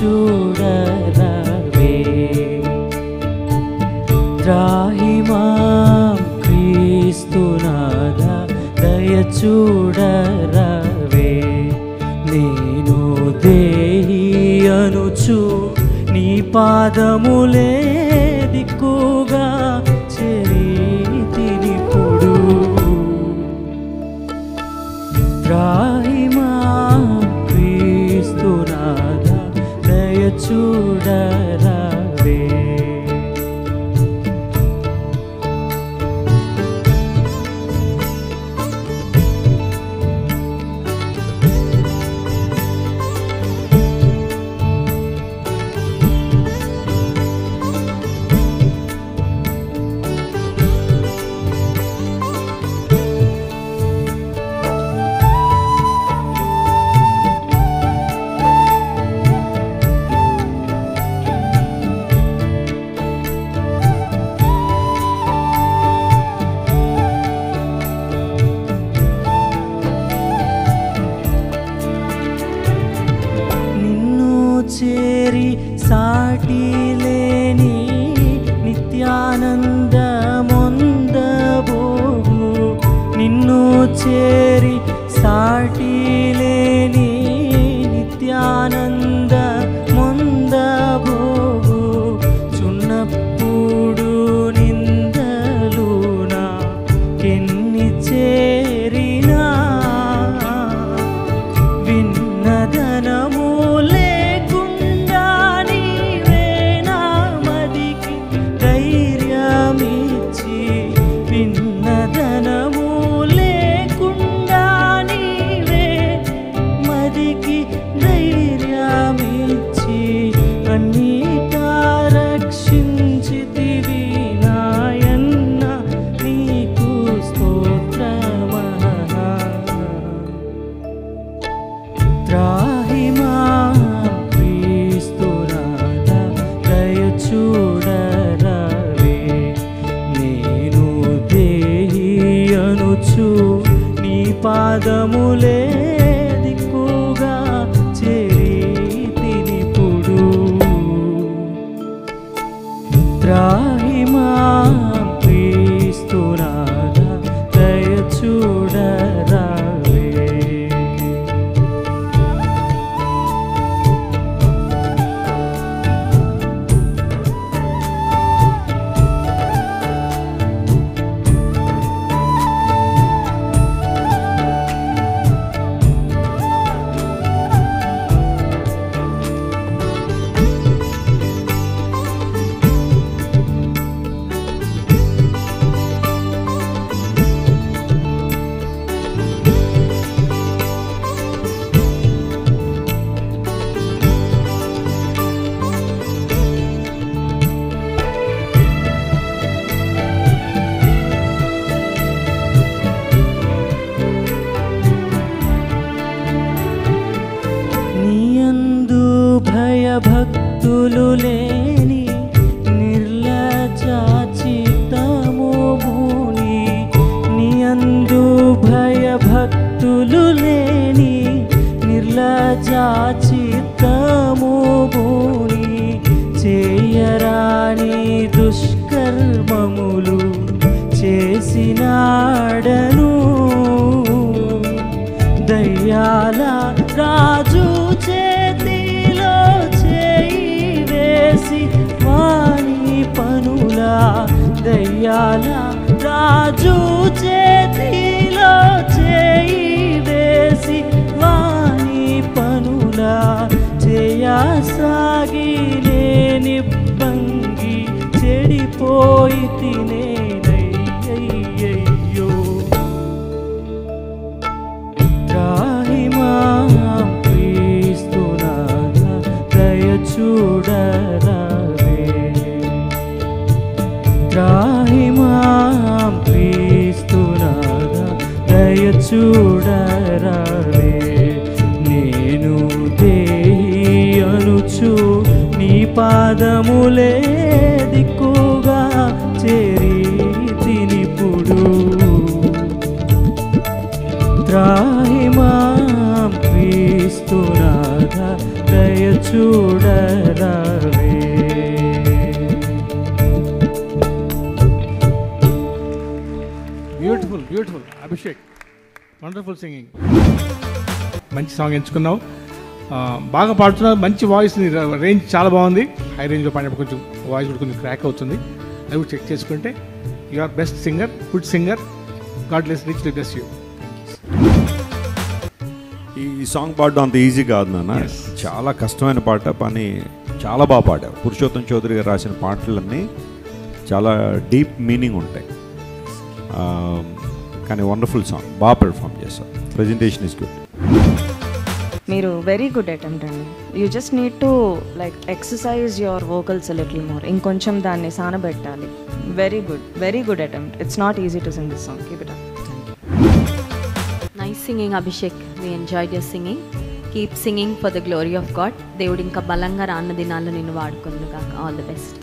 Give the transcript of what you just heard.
చూడరవే త్రాహి మాం క్రీస్తునాథ దయ చూడరవే నేను దేహి అనుచు నీ పాదములే దిక్కుగా చేరితినిప్పుడు త్రాహి మాం క్రీస్తునాథ దయ చూడరవే చేరి సాటి లేని నిత్యానందమొందబోవు నిన్ను చేరి సాటి లేని నిత్యానందమొందబోవు చున్నప్పుడు నిందలునా ఎన్ని చేరినా విన్నదనము విన్నదనము లేకుండా నీవే మదికి ధైర్యమిచ్చి అన్నిటా రక్షించితివి నాయన్న నీకు స్తోత్రమహా త్రాహి మాం క్రీస్తునాథ దయ చూడరవే నేను దేహి అనుచు నీ పాదములే దిక్కుగా చేరితినిప్పుడు త్రాహి మాం క్రీస్తునాథ దయ చూడరవే భక్తులు లేని నిర్లజ్జా చిత్తము భూని నీయందు భయభక్తులు లేని నిర్లజ్జా చిత్తము భూని చేయరాని దుష్కర్మములు చేసినాడను దయ్యాల రాజు చేతిలో చేయి వేసి వాణి పనులా దయ్యాల రాజు చేతిలో చేయి వేసి వాణి పనులా చేయసాగి నిబ్బంగి చెడిపోయి తినేనయ్యయ్యో త్రాహి మాం క్రీస్తునాథ దయ చూడరవే త్రాహి మాం క్రీస్తునాథ దయ చూడరవే నేను దేహి అనుచు నీ పాదములే దిక్కుగా చేరితినిప్పుడు త్రాహి మాం క్రీస్తునాథ దయ చూడరావే. Beautiful beautiful Abhishek, wonderful singing. మంచి సాంగ్ ఎంచుకున్నావు, బాగా పాడుతున్నావు, మంచి వాయిస్, రేంజ్ చాలా బాగుంది. హై రేంజ్లో పాడినప్పుడు కొంచెం వాయిస్ కూడా కొంచెం క్రాక్ అవుతుంది, అది కూడా చెక్ చేసుకుంటే you are best singer, good singer. God richly bless you. ఈ సాంగ్ పాడడం అంత ఈజీ కాదు నాన్న, చాలా కష్టమైన పాట, పని చాలా బాగా పాడావు. పురుషోత్తం చౌదరి గారు రాసిన పాటలన్నీ చాలా డీప్ మీనింగ్ ఉంటాయి, కానీ వండర్ఫుల్ సాంగ్, బాగా పెర్ఫామ్ చేస్తావు. Presentation is good. మీరు వెరీ గుడ్ అటెంప్ట్ అండి. You just need to like exercise your vocals little more. ఇంకొంచెం దాన్ని సానబెట్టాలి. Very good attempt. It's not easy to sing this song. Keep it up. Nice singing, Abhishek. We enjoyed your singing. Keep singing for the glory of God. దేవుడు ఇంకా బలంగా రాన్న దినాల్లో నిన్ను వాడుకుందుగాక. All the best.